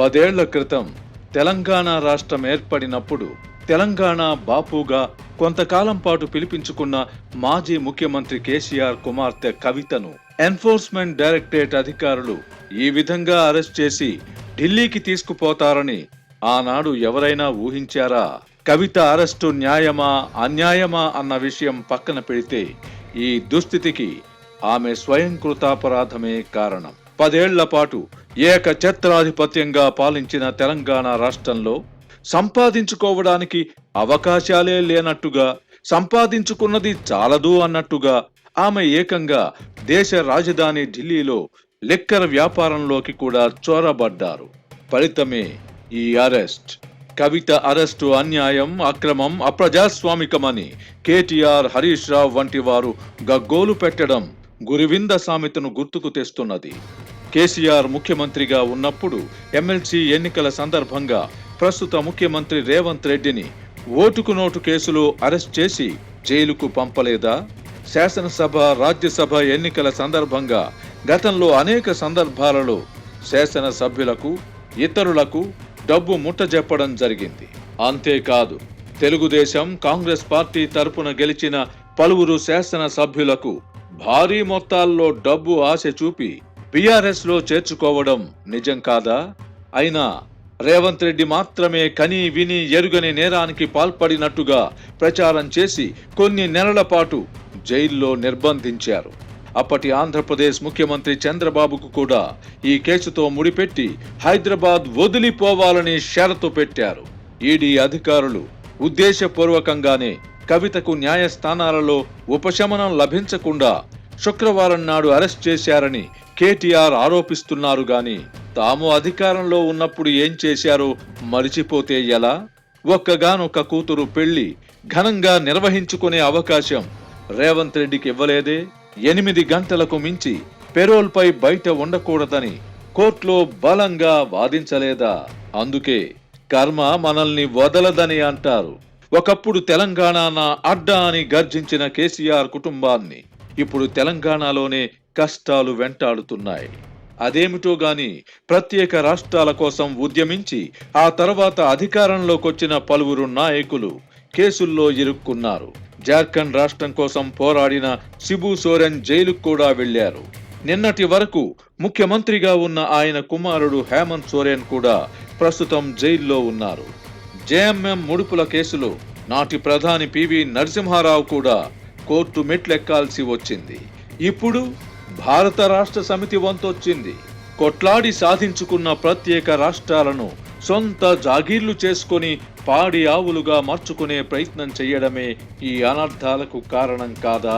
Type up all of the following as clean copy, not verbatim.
10 ఏళ్ల క్రితం తెలంగాణ రాష్ట్రం ఏర్పడినప్పుడు తెలంగాణ బాపుగా కొంతకాలం పాటు పిలిపించుకున్న మాజీ ముఖ్యమంత్రి కేసీఆర్ కుమార్తె కవితను ఎన్ఫోర్స్మెంట్ డైరెక్టరేట్ అధికారులు ఈ విధంగా అరెస్ట్ చేసి ఢిల్లీకి తీసుకుపోతారని ఆనాడు ఎవరైనా ఊహించారా? కవిత అరెస్టు న్యాయమా అన్యాయమా అన్న విషయం పక్కన పెడితే ఈ దుస్థితికి ఆమె స్వయం కృతాపరాధమే కారణం. 10 ఏళ్ల పాటు ఏకఛత్రాధిపత్యంగా పాలించిన తెలంగాణ రాష్ట్రంలో సంపాదించుకోవడానికి అవకాశాలే లేనట్టుగా, సంపాదించుకున్నది చాలదు అన్నట్టుగా ఆమె ఏకంగా దేశ రాజధాని ఢిల్లీలో లిక్కర్ వ్యాపారంలోకి కూడా చొరబడ్డారు. ఫలితమే ఈ అరెస్ట్. కవిత అరెస్టు అన్యాయం, అక్రమం, అప్రజాస్వామికమని కేటీఆర్, హరీష్ రావు వంటి వారు గగ్గోలు పెట్టడం గురివింద సామెతను గుర్తుకు తెస్తున్నది. కేసీఆర్ ముఖ్యమంత్రిగా ఉన్నప్పుడు ఎమ్మెల్సీ ఎన్నికల సందర్భంగా ప్రస్తుత ముఖ్యమంత్రి రేవంత్ రెడ్డిని ఓటుకు నోటు కేసులో అరెస్ట్ చేసి జైలుకు పంపలేదా? శాసనసభ, రాజ్యసభ ఎన్నికల సందర్భంగా గతంలో అనేక సందర్భాలలో శాసనసభ్యులకు, ఇతరులకు డబ్బు ముట్టజెప్పడం జరిగింది. అంతేకాదు, తెలుగుదేశం, కాంగ్రెస్ పార్టీ తరపున గెలిచిన పలువురు శాసనసభ్యులకు భారీ మొత్తాల్లో డబ్బు ఆశ చూపి బీఆర్ఎస్ లో చేర్చుకోవడం నిజం కాదా? అయినా రేవంత్ రెడ్డి మాత్రమే కని విని ఎరుగని నేరానికి పాల్పడినట్టుగా ప్రచారం చేసి కొన్ని నెలల పాటు జైల్లో నిర్బంధించారు. అప్పటి ఆంధ్రప్రదేశ్ ముఖ్యమంత్రి చంద్రబాబుకు కూడా ఈ కేసుతో ముడిపెట్టి హైదరాబాద్ వదిలిపోవాలని షరతు పెట్టారు. ఈడీ అధికారులు ఉద్దేశపూర్వకంగానే కవితకు న్యాయస్థానాలలో ఉపశమనం లభించకుండా శుక్రవారం నాడు అరెస్ట్ చేశారని కేటీఆర్ ఆరోపిస్తున్నారు గాని తాము అధికారంలో ఉన్నప్పుడు ఏం చేశారో మరిచిపోతే ఎలా? ఒక్కగానొక్క కూతురు పెళ్లి ఘనంగా నిర్వహించుకునే అవకాశం రేవంత్ రెడ్డికి ఇవ్వలేదే? 8 గంటలకు మించి పెరోల్పై బయట ఉండకూడదని కోర్టులో బలంగా వాదించలేదా? అందుకే కర్మ మనల్ని వదలదని అంటారు. ఒకప్పుడు తెలంగాణ నా అడ్డా అని గర్జించిన కేసీఆర్ కుటుంబాన్ని ఇప్పుడు తెలంగాణలోనే కష్టాలు వెంటాడుతున్నాయి. అదేమిటో గాని ప్రత్యేక రాష్ట్రాల కోసం ఉద్యమించి ఆ తర్వాత అధికారంలోకొచ్చిన పలువురు నాయకులు కేసుల్లో ఇరుక్కున్నారు. జార్ఖండ్ రాష్ట్రం కోసం పోరాడిన శిబు సోరెన్ జైలుకు కూడా వెళ్లారు. నిన్నటి వరకు ముఖ్యమంత్రిగా ఉన్న ఆయన కుమారుడు హేమంత్ సోరెన్ కూడా ప్రస్తుతం జైల్లో ఉన్నారు. జేఎంఎం ముడుపుల కేసులో నాటి ప్రధాని పివి నరసింహారావు కూడా కోర్టు మెట్లెక్కాల్సి వచ్చింది. ఇప్పుడు భారత రాష్ట్ర సమితి వంతొచ్చింది. కొట్లాడి సాధించుకున్న ప్రత్యేక రాష్ట్రాలను సొంత జాగీర్లు చేసుకొని పాడి ఆవులుగా మార్చుకునే ప్రయత్నం చేయడమే ఈ అనర్థాలకు కారణం కాదా?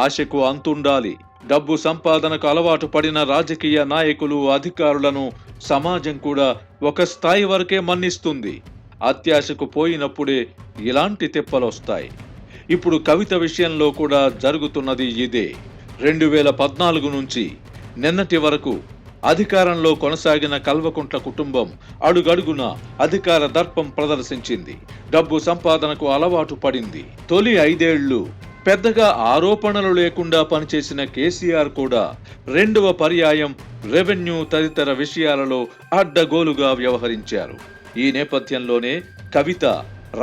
ఆశకు అంతుండాలి. డబ్బు సంపాదనకు అలవాటు పడిన రాజకీయ నాయకులు, అధికారులను సమాజం కూడా ఒక స్థాయి వరకే మన్నిస్తుంది. అత్యాశకు పోయినప్పుడే ఇలాంటి తిప్పలొస్తాయి. ఇప్పుడు కవిత విషయంలో కూడా జరుగుతున్నది ఇదే. 2014 నుంచి నిన్నటి వరకు అధికారంలో కొనసాగిన కల్వకుంట్ల కుటుంబం అడుగడుగున అధికార దర్పం ప్రదర్శించింది. డబ్బు సంపాదనకు అలవాటు పడింది. తొలి 5 ఏళ్లు పెద్దగా ఆరోపణలు లేకుండా పనిచేసిన కేసీఆర్ కూడా రెండవ పర్యాయం రెవెన్యూ తదితర విషయాలలో అడ్డగోలుగా వ్యవహరించారు. ఈ నేపథ్యంలోనే కవిత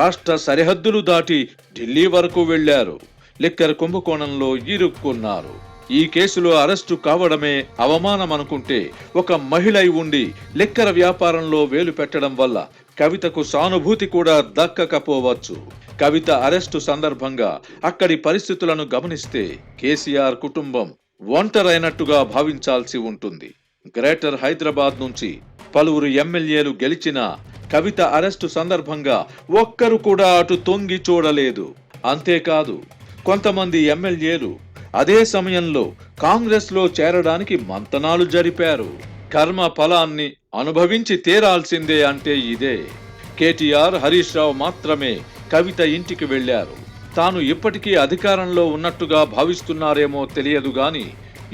రాష్ట్ర సరిహద్దులు దాటి ఢిల్లీ వరకు వెళ్లారు. లిక్కర్ కుంభకోణంలో ఇరుక్కున్నారు. ఈ కేసులో అరెస్టు కావడమే అవమానం అనుకుంటే ఒక మహిళ ఉండి లిక్కర్ వ్యాపారంలో వేలు పెట్టడం వల్ల కవితకు సానుభూతి కూడా దక్కకపోవచ్చు. కవిత అరెస్టు సందర్భంగా అక్కడి పరిస్థితులను గమనిస్తే కేసీఆర్ కుటుంబం ఒంటరైనట్టుగా భావించాల్సి ఉంటుంది. గ్రేటర్ హైదరాబాద్ నుంచి పలువురు ఎమ్మెల్యేలు గెలిచిన కవిత అరెస్టు సందర్భంగా ఒక్కరు కూడా అటు తొంగి చూడలేదు. అంతేకాదు, కొంతమంది ఎమ్మెల్యేలు అదే సమయంలో కాంగ్రెస్ లో చేరడానికి మంతనాలు జరిపారు. కర్మ ఫలాన్ని అనుభవించి తీరాల్సిందే అంటే ఇదే. కేటీఆర్, హరీష్ రావు మాత్రమే కవిత ఇంటికి వెళ్లారు. తాను ఇప్పటికీ అధికారంలో ఉన్నట్టుగా భావిస్తున్నారేమో తెలియదు గాని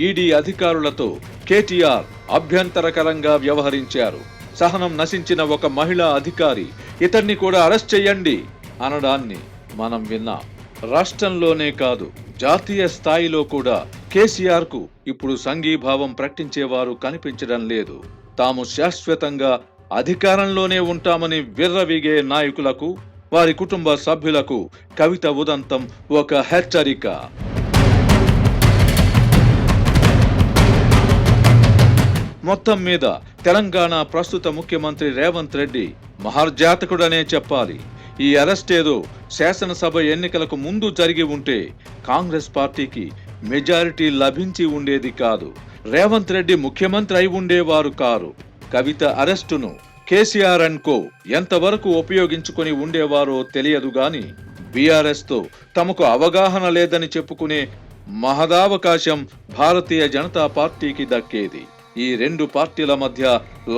ఈడీ అధికారులతో కేటీఆర్ అభ్యంతరకరంగా వ్యవహరించారు. సహనం నశించిన ఒక మహిళా అధికారి ఇతన్ని కూడా అరెస్ట్ చేయండి అనడాన్ని మనం విన్నాం. రాష్ట్రంలోనే కాదు, జాతీయ స్థాయిలో కూడా కేసీఆర్ కు ఇప్పుడు సంఘీభావం ప్రకటించేవారు కనిపించడం లేదు. తాము శాశ్వతంగా అధికారంలోనే ఉంటామని విర్రవీగే నాయకులకు, వారి కుటుంబ సభ్యులకు కవిత ఉదంతం ఒక హెచ్చరిక. మొత్తం మీద తెలంగాణ ప్రస్తుత ముఖ్యమంత్రి రేవంత్ రెడ్డి మహర్జాతకుడనే చెప్పాలి. ఈ అరెస్ట్ ఏదో శాసనసభ ఎన్నికలకు ముందు జరిగి ఉంటే కాంగ్రెస్ పార్టీకి మెజారిటీ లభించి ఉండేది కాదు. రేవంత్ రెడ్డి ముఖ్యమంత్రి అయి ఉండేవారు కారు. కవిత అరెస్టును కేసీఆర్ అండ్ కో ఎంతవరకు ఉపయోగించుకొని ఉండేవారో తెలియదు గాని బీఆర్ఎస్ తో తమకు అవగాహన లేదని చెప్పుకునే మహదావకాశం భారతీయ జనతా పార్టీకి దక్కేది. ఈ రెండు పార్టీల మధ్య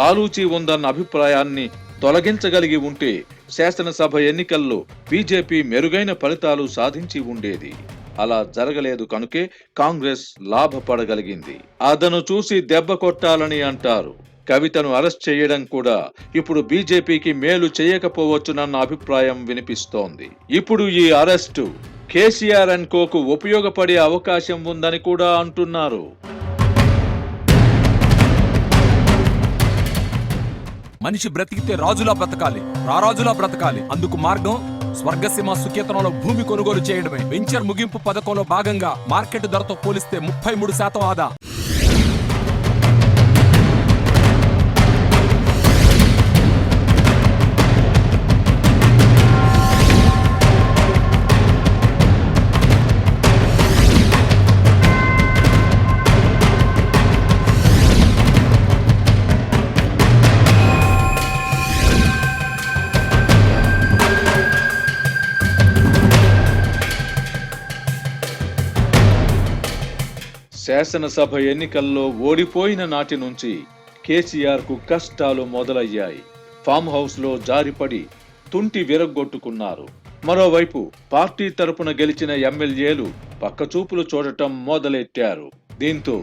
లాలూచీ ఉందన్న అభిప్రాయాన్ని తొలగించగలిగి ఉంటే శాసనసభ ఎన్నికల్లో బీజేపీ మెరుగైన ఫలితాలు సాధించి ఉండేది. అలా జరగలేదు కనుకే కాంగ్రెస్ లాభపడగలిగింది. అదను చూసి దెబ్బ కొట్టాలని అంటారు. కవితను అరెస్ట్ చేయడం కూడా ఇప్పుడు బీజేపీకి మేలు చేయకపోవచ్చునన్న అభిప్రాయం వినిపిస్తోంది. ఇప్పుడు ఈ అరెస్టు కేసీఆర్ అండ్ కోకు ఉపయోగపడే అవకాశం ఉందని కూడా అంటున్నారు. మనిషి బ్రతికితే రాజులా బ్రతకాలి, రారాజులా బ్రతకాలి. అందుకు మార్గం స్వర్గసీమ సుకేతనంలో భూమి కొనుగోలు చేయడమే. వెంచర్ ముగింపు పథకంలో భాగంగా మార్కెట్ ధరతో పోలిస్తే 33% ఆదా. శాసనసభ ఎన్నికల్లో ఓడిపోయిన నాటి నుంచి కేసీఆర్ కు కష్టాలు మొదలయ్యాయి. ఫామ్ హౌస్ లో జారిపడి తుంటి విరగ్గొట్టుకున్నారు. మరోవైపు పార్టీ తరపున గెలిచిన ఎమ్మెల్యేలు పక్కచూపులు చూడటం మొదలెట్టారు. దీంతో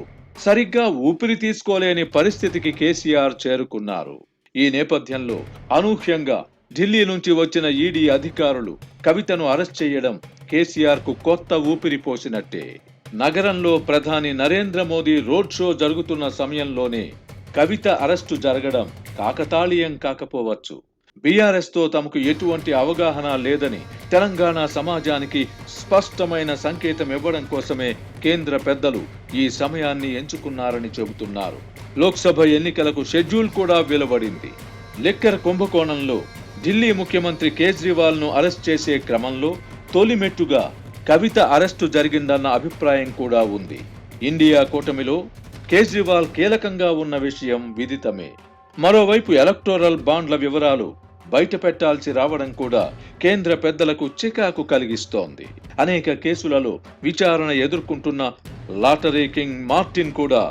సరిగ్గా ఊపిరి తీసుకోలేని పరిస్థితికి కేసీఆర్ చేరుకున్నారు. ఈ నేపథ్యంలో అనూహ్యంగా ఢిల్లీ నుంచి వచ్చిన ఈడీ అధికారులు కవితను అరెస్ట్ చేయడం కేసీఆర్ కు కొత్త ఊపిరి పోసినట్టే. నగరంలో ప్రధాని నరేంద్ర మోదీ రోడ్ షో జరుగుతున్న సమయంలోనే కవిత అరెస్టు జరగడం కాకతాళీయం కాకపోవచ్చు. బీఆర్ఎస్ తో తమకు ఎటువంటి అవగాహన లేదని తెలంగాణ సమాజానికి స్పష్టమైన సంకేతం ఇవ్వడం కోసమే కేంద్ర పెద్దలు ఈ సమయాన్ని ఎంచుకున్నారని చెబుతున్నారు. లోక్సభ ఎన్నికలకు షెడ్యూల్ కూడా వెలువడింది. లిక్కర్ కుంభకోణంలో ఢిల్లీ ముఖ్యమంత్రి కేజ్రీవాల్ ను అరెస్ట్ చేసే క్రమంలో తొలిమెట్టుగా కవిత అరెస్టు జరిగిందన్న అభిప్రాయం కూడా ఉంది. ఇండియా కూటమిలో కేజ్రీవాల్ కీలకంగా ఉన్న విషయం విదితమే. మరోవైపు ఎలక్టోరల్ బాండ్ల వివరాలు బయట పెట్టాల్సి రావడం కూడా కేంద్ర పెద్దలకు చికాకు కలిగిస్తోంది. అనేక కేసులలో విచారణ ఎదుర్కొంటున్న లాటరీ కింగ్ మార్టిన్ కూడా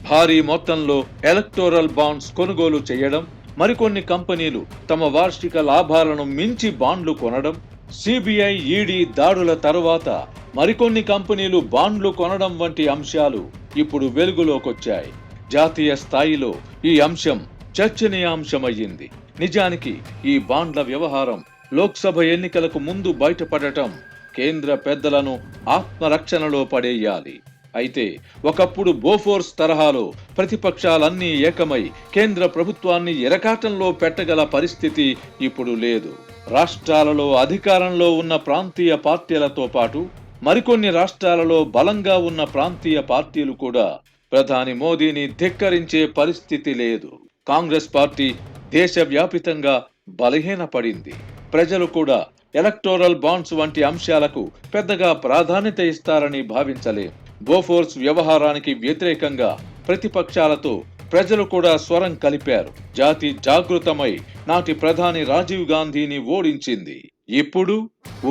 భారీ మొత్తంలో ఎలక్టోరల్ బాండ్స్ కొనుగోలు చేయడం, మరికొన్ని కంపెనీలు తమ వార్షిక లాభాలను మించి బాండ్లు కొనడం, సిబిఐ ఈడీ దాడుల తరువాత మరికొన్ని కంపెనీలు బాండ్లు కొనడం వంటి అంశాలు ఇప్పుడు వెలుగులోకొచ్చాయి. జాతీయ స్థాయిలో ఈ అంశం చర్చనీయాంశమయ్యింది. నిజానికి ఈ బాండ్ల వ్యవహారం లోక్సభ ఎన్నికలకు ముందు బయటపడటం కేంద్ర పెద్దలను ఆత్మరక్షణలో పడేయాలి. అయితే ఒకప్పుడు బోఫోర్స్ తరహాలో ప్రతిపక్షాలన్నీ ఏకమై కేంద్ర ప్రభుత్వాన్ని ఇరకాటంలో పెట్టగల పరిస్థితి ఇప్పుడు లేదు. రాష్ట్రాలలో అధికారంలో ఉన్న ప్రాంతీయ పార్టీలతో పాటు మరికొన్ని రాష్ట్రాలలో బలంగా ఉన్న ప్రాంతీయ పార్టీలు కూడా ప్రధాని మోదీని ధిక్కరించే పరిస్థితి లేదు. కాంగ్రెస్ పార్టీ దేశవ్యాపితంగా బలహీనపడింది. ప్రజలు కూడా ఎలక్టోరల్ బాండ్స్ వంటి అంశాలకు పెద్దగా ప్రాధాన్యత ఇస్తారని భావించలేం. బోఫోర్స్ వ్యవహారానికి వ్యతిరేకంగా ప్రతిపక్షాలతో ప్రజలు కూడా స్వరం కలిపారు. జాతి జాగృతమై నాటి ప్రధాని రాజీవ్ గాంధీని ఓడించింది. ఇప్పుడు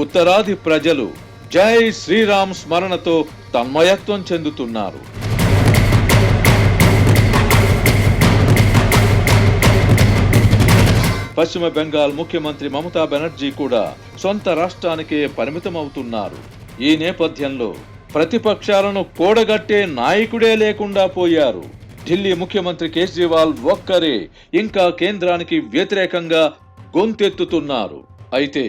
ఉత్తరాది ప్రజలు జై శ్రీరామ్ స్మరణతో తన్మయత్వం చెందుతున్నారు. పశ్చిమ బెంగాల్ ముఖ్యమంత్రి మమతా బెనర్జీ కూడా సొంత రాష్ట్రానికే పరిమితమవుతున్నారు. ఈ నేపథ్యంలో ప్రతిపక్షాలను కూడగట్టే నాయకుడే లేకుండా పోయారు. ఢిల్లీ ముఖ్యమంత్రి కేజ్రీవాల్ ఒక్కరే ఇంకా కేంద్రానికి వ్యతిరేకంగా గొంతెత్తుతున్నారు. అయితే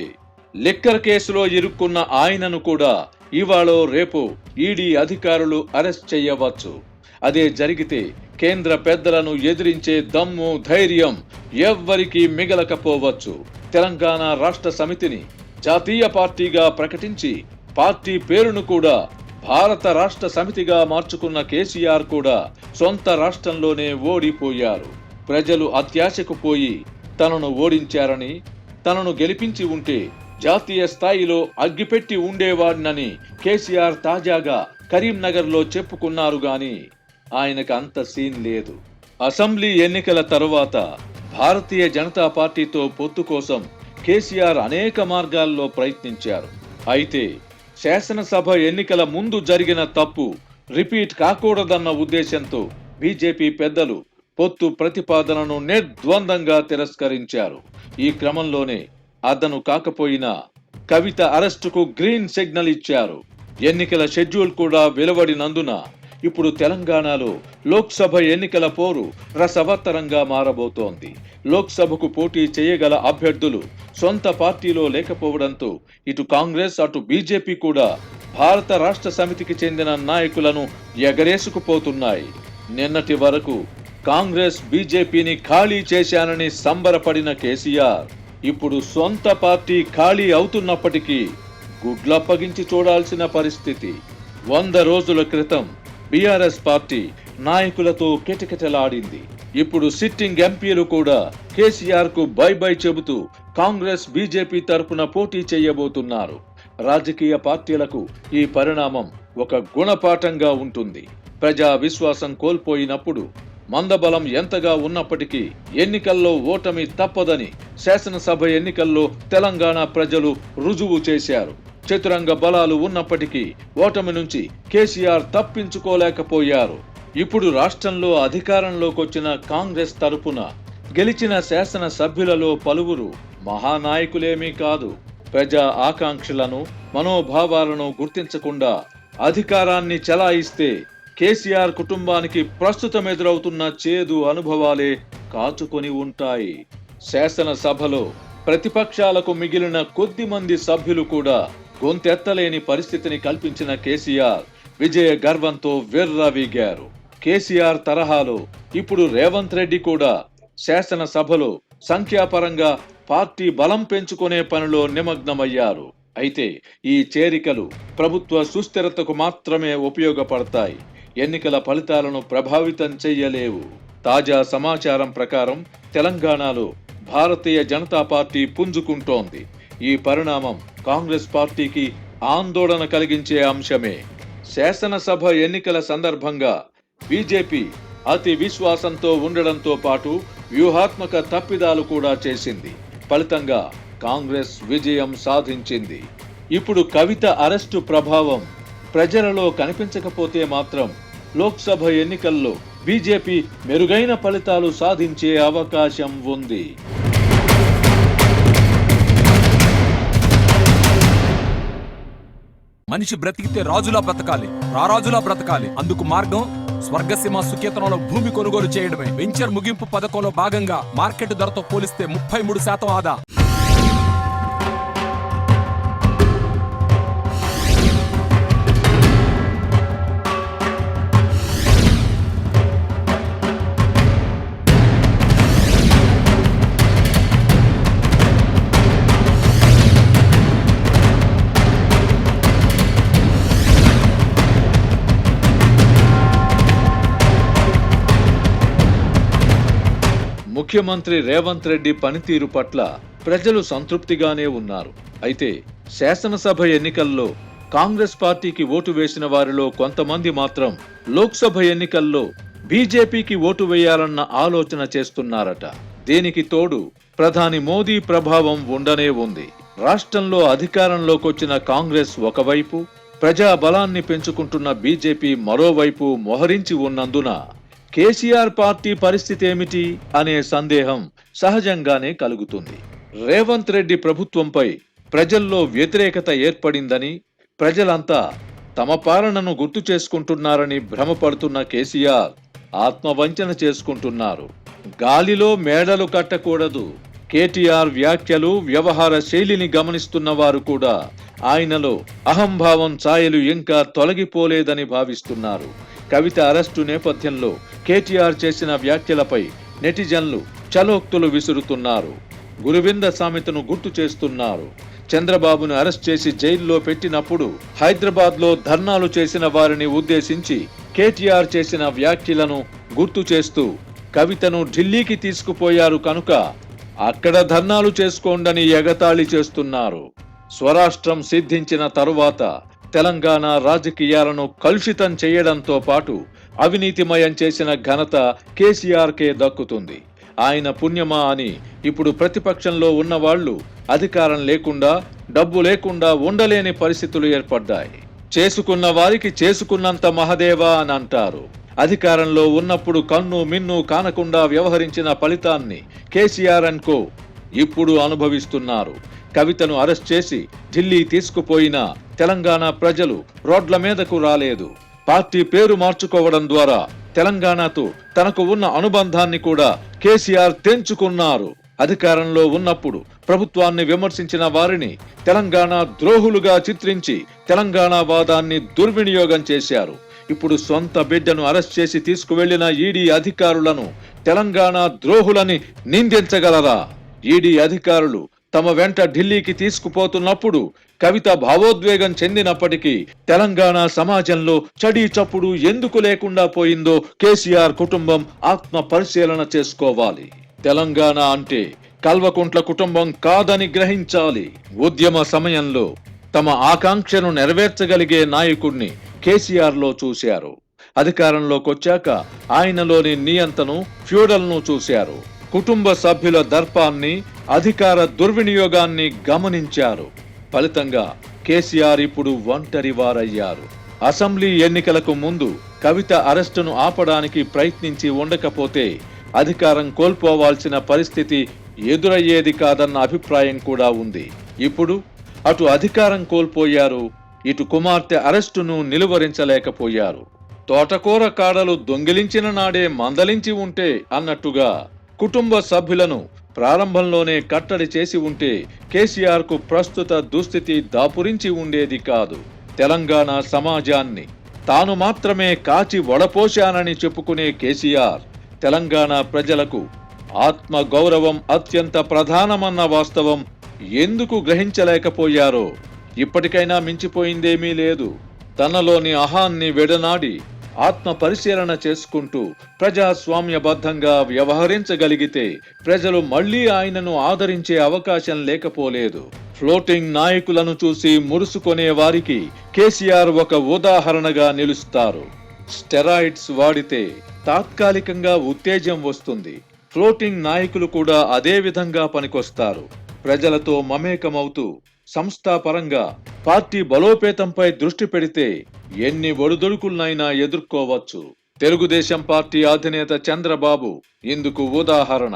లిక్కర్ కేసులో ఇరుక్కున్న ఆయనను కూడా ఇవాళ రేపు ఈడీ అధికారులు అరెస్ట్ చేయవచ్చు. అదే జరిగితే కేంద్ర పెద్దలను ఎదిరించే దమ్ము ధైర్యం ఎవ్వరికీ మిగలకపోవచ్చు. తెలంగాణ రాష్ట్ర సమితిని జాతీయ పార్టీగా ప్రకటించి పార్టీ పేరును కూడా భారత రాష్ట్ర సమితిగా మార్చుకున్న కేసీఆర్ కూడా సొంత రాష్ట్రంలోనే ఓడిపోయారు. ప్రజలు అత్యాశకు పోయి తనను ఓడించారని, తనను గెలిపించి ఉంటే జాతీయ స్థాయిలో అగ్గిపెట్టి ఉండేవాడినని కేసీఆర్ తాజాగా కరీంనగర్లో చెప్పుకున్నారు గాని ఆయనకు అంత సీన్ లేదు. అసెంబ్లీ ఎన్నికల తరువాత భారతీయ జనతా పార్టీతో పొత్తు కోసం కేసీఆర్ అనేక మార్గాల్లో ప్రయత్నించారు. అయితే శాసనసభ ఎన్నికల ముందు జరిగిన తప్పు రిపీట్ కాకూడదన్న ఉద్దేశంతో బీజేపీ పెద్దలు పొత్తు ప్రతిపాదనను నిర్ద్వందంగా తిరస్కరించారు. ఈ క్రమంలోనే అదను కాకపోయినా కవిత అరెస్టుకు గ్రీన్ సిగ్నల్ ఇచ్చారు. ఎన్నికల షెడ్యూల్ కూడా వెలువడినందున ఇప్పుడు తెలంగాణలో లోక్సభ ఎన్నికల పోరు రసవత్తరంగా మారబోతోంది. లోక్సభకు పోటీ చేయగల అభ్యర్థులు సొంత పార్టీలో లేకపోవడంతో ఇటు కాంగ్రెస్ అటు బీజేపీ కూడా భారత రాష్ట్ర సమితికి చెందిన నాయకులను ఎగరేసుకుపోతున్నాయి. నిన్నటి వరకు కాంగ్రెస్ బీజేపీని ఖాళీ చేశానని సంబరపడిన కేసీఆర్ ఇప్పుడు సొంత పార్టీ ఖాళీ అవుతున్నప్పటికీ గుడ్లప్పగించి చూడాల్సిన పరిస్థితి. 100 రోజుల క్రితం బీఆర్ఎస్ పార్టీ నాయకులతో కిటకిటలాడింది. ఇప్పుడు సిట్టింగ్ ఎంపీలు కూడా కేసీఆర్ కు బై బై చెబుతూ కాంగ్రెస్ బీజేపీ తరపున పోటీ చేయబోతున్నారు. రాజకీయ పార్టీలకు ఈ పరిణామం ఒక గుణపాఠంగా ఉంటుంది. ప్రజా విశ్వాసం కోల్పోయినప్పుడు మందబలం ఎంతగా ఉన్నప్పటికీ ఎన్నికల్లో ఓటమి తప్పదని శాసనసభ ఎన్నికల్లో తెలంగాణ ప్రజలు రుజువు చేశారు. చతురంగ బలాలు ఉన్నప్పటికీ ఓటమి నుంచి కేసీఆర్ తప్పించుకోలేకపోయారు. ఇప్పుడు రాష్ట్రంలో అధికారంలోకి వచ్చిన కాంగ్రెస్ తరపున గెలిచిన శాసన సభ్యులలో పలువురు మహానాయకులేమీ కాదు. ప్రజా ఆకాంక్షలను మనోభావాలను గుర్తించకుండా అధికారాన్ని చెలాయిస్తే కేసీఆర్ కుటుంబానికి ప్రస్తుతం ఎదురవుతున్న చేదు అనుభవాలే కాచుకొని ఉంటాయి. శాసనసభలో ప్రతిపక్షాలకు మిగిలిన కొద్ది మంది సభ్యులు కూడా గొంతెత్తలేని పరిస్థితిని కల్పించిన కేసీఆర్ విజయ గర్వంతో విర్రవీగారు. కేసీఆర్ తరహాలో ఇప్పుడు రేవంత్ రెడ్డి కూడా శాసనసభలో సంఖ్యాపరంగా పార్టీ బలం పెంచుకునే పనిలో నిమగ్నమయ్యారు. అయితే ఈ చేరికలు ప్రభుత్వ సుస్థిరతకు మాత్రమే ఉపయోగపడతాయి. ఎన్నికల ఫలితాలను ప్రభావితం చెయ్యలేవు. తాజా సమాచారం ప్రకారం తెలంగాణలో భారతీయ జనతా పార్టీ పుంజుకుంటోంది. ఈ పరిణామం కాంగ్రెస్ పార్టీకి ఆందోళన కలిగించే అంశమే. శాసనసభ ఎన్నికల సందర్భంగా బీజేపీ అతి విశ్వాసంతో ఉండడంతో పాటు వ్యూహాత్మక తప్పిదాలు కూడా చేసింది. ఫలితంగా కాంగ్రెస్ విజయం సాధించింది. ఇప్పుడు కవిత అరెస్టు ప్రభావం ప్రజలలో కనిపించకపోతే మాత్రం లోక్సభ ఎన్నికల్లో బీజేపీ మెరుగైన ఫలితాలు సాధించే అవకాశం ఉంది. మనిషి బ్రతికితే రాజులా బ్రతకాలి, రారాజులా బ్రతకాలి. అందుకు మార్గం స్వర్గసీమ సుకేతనంలో భూమి కొనుగోలు చేయడమే. వెంచర్ ముగింపు పథకంలో భాగంగా మార్కెట్ ధరతో పోలిస్తే 33% ఆదా. ముఖ్యమంత్రి రేవంత్ రెడ్డి పనితీరు పట్ల ప్రజలు సంతృప్తిగానే ఉన్నారు. అయితే శాసనసభ ఎన్నికల్లో కాంగ్రెస్ పార్టీకి ఓటు వేసిన వారిలో కొంతమంది మాత్రం లోక్సభ ఎన్నికల్లో బీజేపీకి ఓటు వేయాలన్న ఆలోచన చేస్తున్నారట. దీనికి తోడు ప్రధాని మోదీ ప్రభావం ఉండనే ఉంది. రాష్ట్రంలో అధికారంలోకొచ్చిన కాంగ్రెస్ ఒకవైపు, ప్రజా బలాన్ని పెంచుకుంటున్న బీజేపీ మరోవైపు మోహరించి ఉన్నందున కేసీఆర్ పార్టీ పరిస్థితి ఏమిటి అనే సందేహం సహజంగానే కలుగుతుంది. రేవంత్ రెడ్డి ప్రభుత్వంపై ప్రజల్లో వ్యతిరేకత ఏర్పడిందని, ప్రజలంతా తమ పాలనను గుర్తు చేసుకుంటున్నారని భ్రమపడుతున్న కేసీఆర్ ఆత్మవంచన చేసుకుంటున్నారు. గాలిలో మేడలు కట్టకూడదు. కేటీఆర్ వ్యాఖ్యలు, వ్యవహార శైలిని గమనిస్తున్న వారు కూడా ఆయనలో అహంభావం ఛాయలు ఇంకా తొలగిపోలేదని భావిస్తున్నారు. కవిత అరెస్టు నేపథ్యంలో కేటీఆర్ చేసిన వ్యాఖ్యలపై నెటిజన్లు చలోక్తులు విసురుతున్నారు. గురువింద సామెతను గుర్తు చేస్తున్నారు. చంద్రబాబును అరెస్ట్ చేసి జైల్లో పెట్టినప్పుడు హైదరాబాద్లో ధర్నాలు చేసిన వారిని ఉద్దేశించి కేటీఆర్ చేసిన వ్యాఖ్యలను గుర్తు చేస్తూ కవితను ఢిల్లీకి తీసుకుపోయారు కనుక అక్కడ ధర్నాలు చేసుకోండని ఎగతాళి చేస్తున్నారు. స్వరాష్ట్రం సిద్ధించిన తరువాత తెలంగాణ రాజకీయాలను కలుషితం చేయడంతో పాటు అవినీతిమయం చేసిన ఘనత కేసీఆర్కే దక్కుతుంది. ఆయన పుణ్యమా అని ఇప్పుడు ప్రతిపక్షంలో ఉన్న వాళ్ళు అధికారం లేకుండా డబ్బు లేకుండా ఉండలేని పరిస్థితులు ఏర్పడ్డాయి. చేసుకున్న వారికి చేసుకున్నంత మహదేవా అని అంటారు. అధికారంలో ఉన్నప్పుడు కన్ను మిన్ను కానకుండా వ్యవహరించిన ఫలితాన్ని కేసీఆర్ అండ్ కో ఇప్పుడు అనుభవిస్తున్నారు. కవితను అరెస్ట్ చేసి ఢిల్లీ తీసుకుపోయినా తెలంగాణ ప్రజలు రోడ్ల మీదకు రాలేదు. పార్టీ పేరు మార్చుకోవడం ద్వారా తెలంగాణతో తనకు ఉన్న అనుబంధాన్ని కూడా కేసీఆర్ తెంచుకున్నారు. అధికారంలో ఉన్నప్పుడు ప్రభుత్వాన్ని విమర్శించిన వారిని తెలంగాణ ద్రోహులుగా చిత్రించి తెలంగాణ వాదాన్ని దుర్వినియోగం చేశారు. ఇప్పుడు సొంత బిడ్డను అరెస్ట్ చేసి తీసుకువెళ్లిన ఈడీ అధికారులను తెలంగాణ ద్రోహులని నిందించగలరా? ఈడీ అధికారులు తమ వెంట ఢిల్లీకి తీసుకుపోతున్నప్పుడు కవిత భావోద్వేగం చెందినప్పటికీ తెలంగాణ సమాజంలో చడీ చప్పుడు ఎందుకు లేకుండా పోయిందో కేసీఆర్ కుటుంబం ఆత్మ పరిశీలన చేసుకోవాలి. తెలంగాణ అంటే కల్వకుంట్ల కుటుంబం కాదని గ్రహించాలి. ఉద్యమ సమయంలో తమ ఆకాంక్షను నెరవేర్చగలిగే నాయకుడిని కేసీఆర్ లో చూశారు. అధికారంలోకొచ్చాక ఆయనలోని నియంతను ఫ్యూడల్ను చూశారు. కుటుంబ సభ్యుల దర్పాన్ని అధికార దుర్వినియోగాన్ని గమనించారు. ఫలితంగా కేసీఆర్ ఇప్పుడు ఒంటరి వారయ్యారు. అసెంబ్లీ ఎన్నికలకు ముందు కవిత అరెస్టును ఆపడానికి ప్రయత్నించి ఉండకపోతే అధికారం కోల్పోవాల్సిన పరిస్థితి ఎదురయ్యేది కాదన్న అభిప్రాయం కూడా ఉంది. ఇప్పుడు అటు అధికారం కోల్పోయారు, ఇటు కుమార్తె అరెస్టును నిలువరించలేకపోయారు. తోటకూర కాడలు దొంగిలించిన నాడే మందలించి ఉంటే అన్నట్టుగా కుటుంబ సభ్యులను ప్రారంభంలోనే కట్టడి చేసి ఉంటే కేసీఆర్ కు ప్రస్తుత దుస్థితి దాపురించి ఉండేది కాదు. తెలంగాణ సమాజాన్ని తాను మాత్రమే కాచి వడపోశానని చెప్పుకునే కేసీఆర్ తెలంగాణ ప్రజలకు ఆత్మ గౌరవం అత్యంత ప్రధానమన్న వాస్తవం ఎందుకు గ్రహించలేకపోయారో ఇప్పటికైనా మించిపోయిందేమీ లేదు. తనలోని అహాన్ని విడనాడి ఆత్మ పరిశీలన చేసుకుంటూ ప్రజాస్వామ్యబద్ధంగా వ్యవహరించగలిగితే ప్రజలు మళ్లీ ఆయనను ఆదరించే అవకాశం లేకపోలేదు. ఫ్లోటింగ్ నాయకులను చూసి ముడుసుకునే వారికి కేసీఆర్ ఒక ఉదాహరణగా నిలుస్తారు. స్టెరాయిడ్స్ వాడితే తాత్కాలికంగా ఉత్తేజం వస్తుంది. ఫ్లోటింగ్ నాయకులు కూడా అదే విధంగా పనికొస్తారు. ప్రజలతో మమేకమవుతూ సంస్థాపరంగా పార్టీ బలోపేతంపై దృష్టి పెడితే ఎన్ని ఒడిదుడుకులనైనా ఎదుర్కోవచ్చు. తెలుగుదేశం పార్టీ అధినేత చంద్రబాబు ఇందుకు ఉదాహరణ.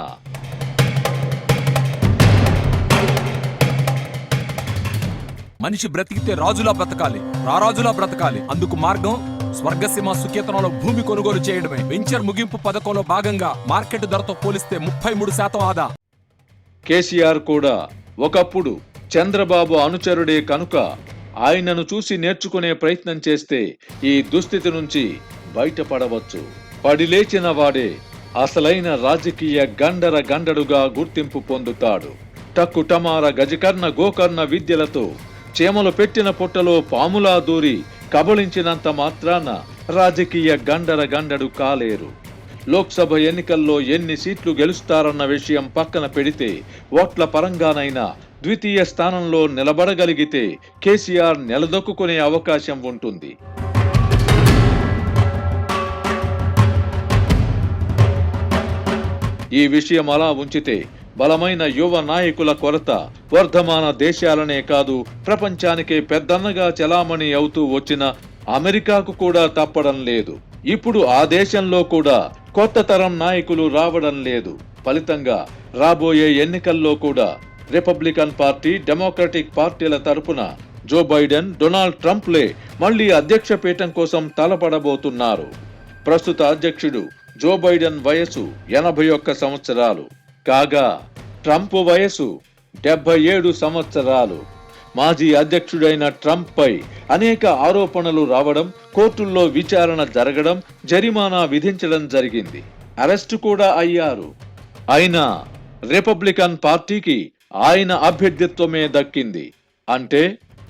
మనిషి బ్రతికితే రాజులా బ్రతకాలి, రారాజులా బ్రతకాలి. అందుకు మార్గం స్వర్గసీమ సుకేతనంలో భూమి కొనుగోలు చేయడమే. వెంచర్ ముగింపు పథకంలో భాగంగా మార్కెట్ ధరతో పోలిస్తే 33% ఆదా. కేసీఆర్ కూడా ఒకప్పుడు చంద్రబాబు అనుచరుడే కనుక ఆయనను చూసి నేర్చుకునే ప్రయత్నం చేస్తే ఈ దుస్థితి నుంచి బయటపడవచ్చు. పడిలేచిన వాడే అసలైన రాజకీయ గండడుగా గుర్తింపు పొందుతాడు. టక్కు టమార గజకర్ణ గోకర్ణ విద్యలతో చేమలు పెట్టిన పుట్టలో పాములా దూరి కబళించినంత మాత్రాన రాజకీయ గండడు కాలేరు. లోక్సభ ఎన్నికల్లో ఎన్ని సీట్లు గెలుస్తారన్న విషయం పక్కన పెడితే ఓట్ల పరంగానైనా ద్వితీయ స్థానంలో నిలబడగలిగితే కేసీఆర్ నిలదొక్కునే అవకాశం ఉంటుంది. ఈ విషయం అలా ఉంచితే బలమైన యువ నాయకుల కొరత వర్ధమాన దేశాలనే కాదు ప్రపంచానికే పెద్దన్నగా చలామణి అవుతూ వచ్చిన అమెరికాకు కూడా తప్పడం లేదు. ఇప్పుడు ఆ దేశంలో కూడా కొత్త తరం నాయకులు రావడం లేదు. ఫలితంగా రాబోయే ఎన్నికల్లో కూడా రిపబ్లికన్ పార్టీ, డెమోక్రటిక్ పార్టీల తరపున జో బైడెన్, డొనాల్డ్ ట్రంప్లే మళ్లీ అధ్యక్ష పీఠం కోసం తలపడబోతున్నారు. ప్రస్తుత అధ్యక్షుడు జో బైడెన్ వయసు 81 సంవత్సరాలు కాగా ట్రంప్ వయసు 77 సంవత్సరాలు. మాజీ అధ్యక్షుడైన ట్రంప్ పై అనేక ఆరోపణలు రావడం, కోర్టుల్లో విచారణ జరగడం, జరిమానా విధించడం జరిగింది. అరెస్టు కూడా అయ్యారు. అయినా రిపబ్లికన్ పార్టీకి ఆయన అభ్యర్థిత్వమే దక్కింది. అంటే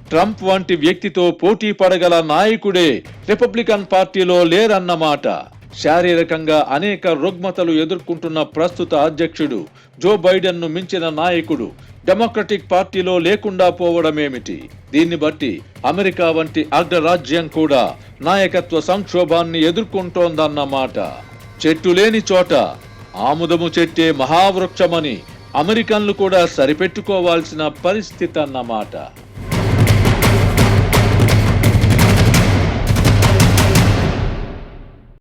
ట్రంప్ వంటి వ్యక్తితో పోటీ పడగల నాయకుడే రిపబ్లికన్ పార్టీలో లేరన్నమాట. శారీరకంగా అనేక రుగ్మతలు ఎదుర్కొంటున్న ప్రస్తుత అధ్యక్షుడు జో బైడెన్ ను మించిన నాయకుడు డెమోక్రటిక్ పార్టీలో లేకుండా పోవడమేమిటి? దీన్ని బట్టి అమెరికా వంటి అగ్రరాజ్యం కూడా నాయకత్వ సంక్షోభాన్ని ఎదుర్కొంటోందన్నమాట. చెట్టు లేని చోట ఆముదము చెట్టే మహావృక్షమని అమెరికన్లు కూడా సరిపెట్టుకోవాల్సిన పరిస్థితి అన్నమాట.